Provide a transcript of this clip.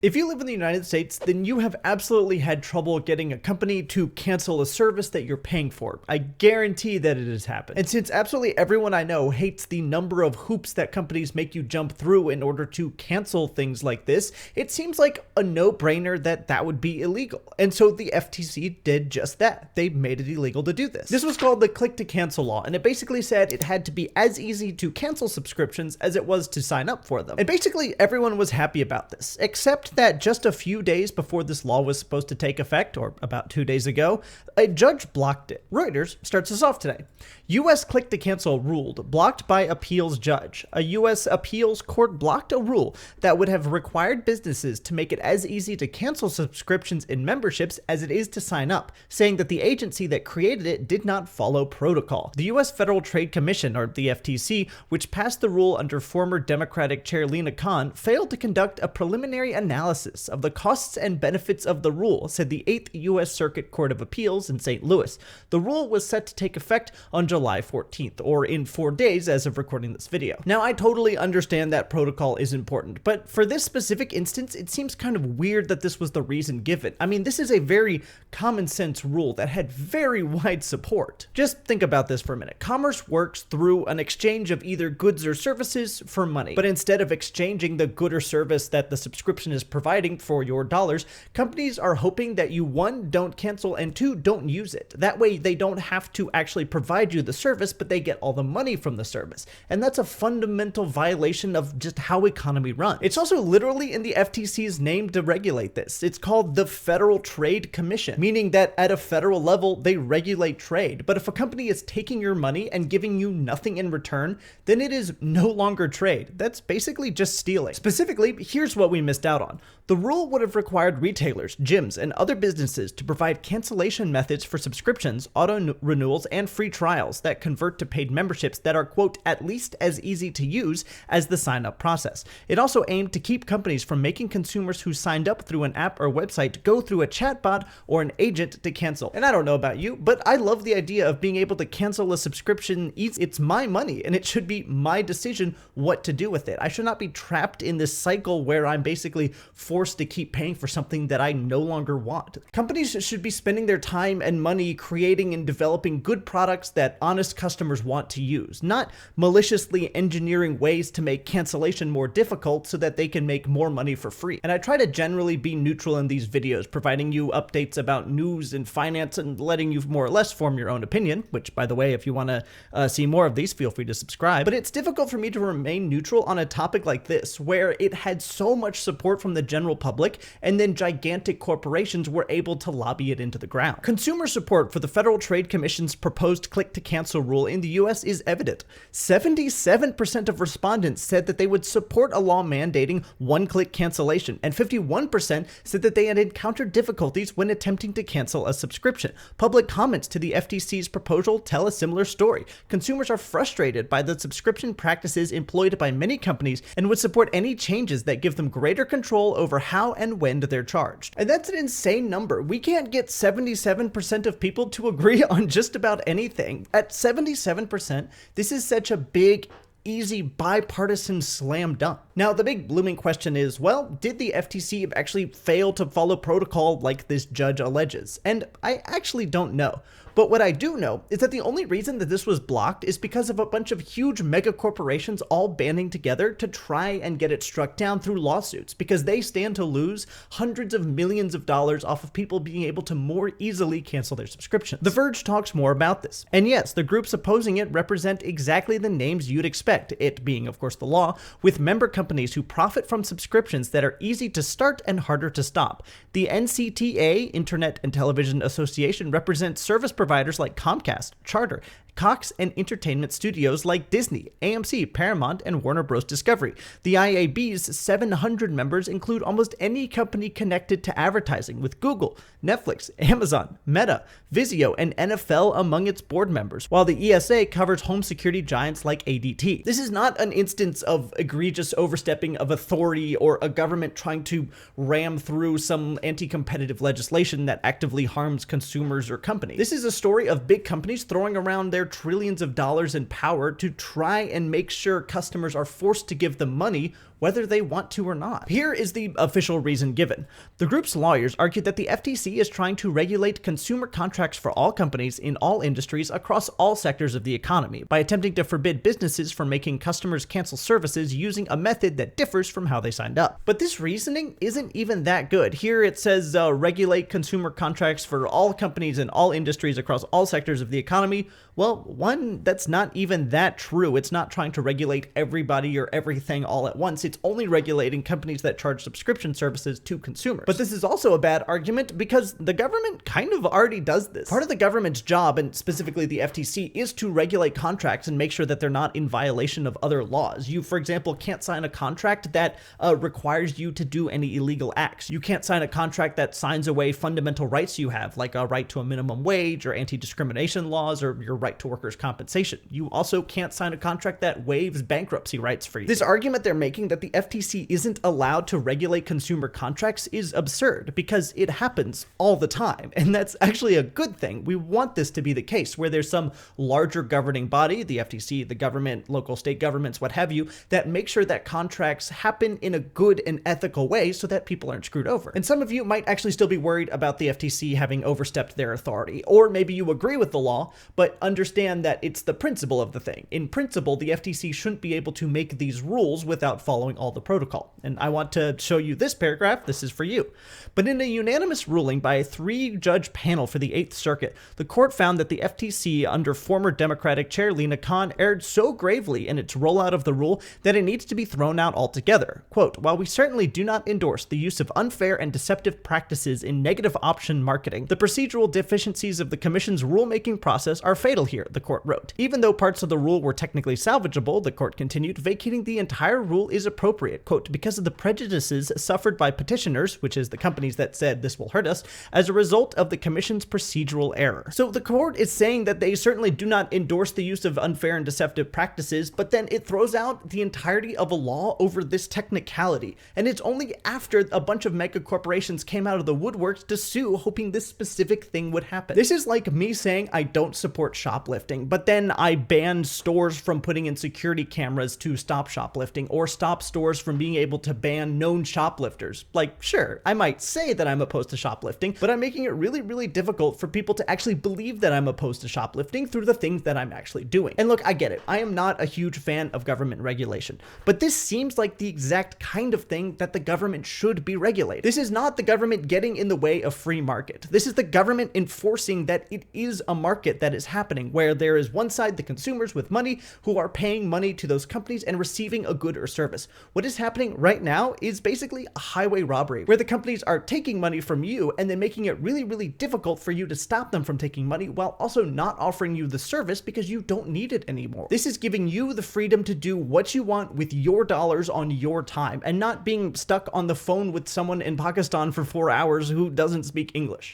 If you live in the United States, then you have absolutely had trouble getting a company to cancel a service that you're paying for. I guarantee that it has happened. And since absolutely everyone I know hates the number of hoops that companies make you jump through in order to cancel things like this, it seems like a no-brainer that that would be illegal. And so the FTC did just that. They made it illegal to do this. This was called the click to cancel law, and it basically said it had to be as easy to cancel subscriptions as it was to sign up for them. And basically everyone was happy about this, except that just a few days before this law was supposed to take effect, or about 2 days ago, a judge blocked it. Reuters starts us off today. U.S. click to cancel ruled, blocked by appeals judge. A U.S. appeals court blocked a rule that would have required businesses to make it as easy to cancel subscriptions in memberships as it is to sign up, saying that the agency that created it did not follow protocol. The U.S. Federal Trade Commission, or the FTC, which passed the rule under former Democratic Chair Lina Khan, failed to conduct a preliminary analysis of the costs and benefits of the rule, said the 8th U.S. Circuit Court of Appeals in St. Louis. The rule was set to take effect on July 14th, or in 4 days as of recording this video. Now, I totally understand that protocol is important, but for this specific instance, it seems kind of weird that this was the reason given. I mean, this is a very common sense rule that had very wide support. Just think about this for a minute. Commerce works through an exchange of either goods or services for money, but instead of exchanging the good or service that the subscription is providing for your dollars, companies are hoping that you, 1, don't cancel, and 2, don't use it. That way they don't have to actually provide you the service, but they get all the money from the service. And that's a fundamental violation of just how economy runs. It's also literally in the FTC's name to regulate this. It's called the Federal Trade Commission, meaning that at a federal level, they regulate trade. But if a company is taking your money and giving you nothing in return, then it is no longer trade. That's basically just stealing. Specifically, here's what we missed out on. The rule would have required retailers, gyms, and other businesses to provide cancellation methods for subscriptions, auto renewals, and free trials that convert to paid memberships that are, quote, at least as easy to use as the sign-up process. It also aimed to keep companies from making consumers who signed up through an app or website go through a chatbot or an agent to cancel. And I don't know about you, but I love the idea of being able to cancel a subscription. It's my money, and it should be my decision what to do with it. I should not be trapped in this cycle where I'm basically forced to keep paying for something that I no longer want. Companies should be spending their time and money creating and developing good products that honest customers want to use, not maliciously engineering ways to make cancellation more difficult so that they can make more money for free. And I try to generally be neutral in these videos, providing you updates about news and finance and letting you more or less form your own opinion, which, by the way, if you want to see more of these, feel free to subscribe. But it's difficult for me to remain neutral on a topic like this, where it had so much support from the general public, and then gigantic corporations were able to lobby it into the ground. Consumer support for the Federal Trade Commission's proposed click-to-cancel rule in the U.S. is evident. 77% of respondents said that they would support a law mandating one-click cancellation, and 51% said that they had encountered difficulties when attempting to cancel a subscription. Public comments to the FTC's proposal tell a similar story. Consumers are frustrated by the subscription practices employed by many companies and would support any changes that give them greater control over how and when they're charged. And that's an insane number. We can't get 77% of people to agree on just about anything. At 77%, this is such a big, easy bipartisan slam dunk. Now, the big looming question is, well, did the FTC actually fail to follow protocol like this judge alleges? And I actually don't know. But what I do know is that the only reason that this was blocked is because of a bunch of huge mega corporations all banding together to try and get it struck down through lawsuits, because they stand to lose hundreds of millions of dollars off of people being able to more easily cancel their subscriptions. The Verge talks more about this. And yes, the groups opposing it represent exactly the names you'd expect, it being, of course, the law, with member companies who profit from subscriptions that are easy to start and harder to stop. The NCTA, Internet and Television Association, represents service providers like Comcast, Charter, Cox, and entertainment studios like Disney, AMC, Paramount, and Warner Bros. Discovery. The IAB's 700 members include almost any company connected to advertising, with Google, Netflix, Amazon, Meta, Vizio, and NFL among its board members, while the ESA covers home security giants like ADT. This is not an instance of egregious overstepping of authority or a government trying to ram through some anti-competitive legislation that actively harms consumers or companies. This is a story of big companies throwing around their trillions of dollars in power to try and make sure customers are forced to give them money whether they want to or not. Here is the official reason given. The group's lawyers argued that the FTC is trying to regulate consumer contracts for all companies in all industries across all sectors of the economy by attempting to forbid businesses from making customers cancel services using a method that differs from how they signed up. But this reasoning isn't even that good. Here it says regulate consumer contracts for all companies in all industries across all sectors of the economy. Well, one, that's not even that true. It's not trying to regulate everybody or everything all at once. It's only regulating companies that charge subscription services to consumers. But this is also a bad argument because the government kind of already does this. Part of the government's job, and specifically the FTC, is to regulate contracts and make sure that they're not in violation of other laws. You, for example, can't sign a contract that requires you to do any illegal acts. You can't sign a contract that signs away fundamental rights you have, like a right to a minimum wage or anti-discrimination laws or your right to workers' compensation. You also can't sign a contract that waives bankruptcy rights for you. This argument they're making that the FTC isn't allowed to regulate consumer contracts is absurd because it happens all the time. And that's actually a good thing. We want this to be the case where there's some larger governing body, the FTC, the government, local state governments, what have you, that make sure that contracts happen in a good and ethical way so that people aren't screwed over. And some of you might actually still be worried about the FTC having overstepped their authority, or maybe you agree with the law, but understand that it's the principle of the thing. In principle, the FTC shouldn't be able to make these rules without following all the protocol. And I want to show you this paragraph. This is for you. But in a unanimous ruling by a 3-judge panel for the 8th Circuit, the court found that the FTC under former Democratic Chair Lina Khan erred so gravely in its rollout of the rule that it needs to be thrown out altogether. Quote, "While we certainly do not endorse the use of unfair and deceptive practices in negative option marketing, the procedural deficiencies of the Commission's rulemaking process are fatal here," the court wrote. "Even though parts of the rule were technically salvageable," the court continued, "vacating the entire rule is appropriate, quote, because of the prejudices suffered by petitioners," which is the companies that said this will hurt us, "as a result of the Commission's procedural error." So the court is saying that they certainly do not endorse the use of unfair and deceptive practices, but then it throws out the entirety of a law over this technicality. And it's only after a bunch of mega corporations came out of the woodworks to sue, hoping this specific thing would happen. This is like me saying I don't support shoplifting, but then I ban stores from putting in security cameras to stop shoplifting, or stop stores from being able to ban known shoplifters. Like, sure, I might say that I'm opposed to shoplifting, but I'm making it really, really difficult for people to actually believe that I'm opposed to shoplifting through the things that I'm actually doing. And look, I get it. I am not a huge fan of government regulation, but this seems like the exact kind of thing that the government should be regulating. This is not the government getting in the way of free market. This is the government enforcing that it is a market that is happening, where there is one side, the consumers with money, who are paying money to those companies and receiving a good or service. What is happening right now is basically a highway robbery, where the companies are taking money from you and then making it really, really difficult for you to stop them from taking money, while also not offering you the service because you don't need it anymore. This is giving you the freedom to do what you want with your dollars on your time, and not being stuck on the phone with someone in Pakistan for 4 hours who doesn't speak English.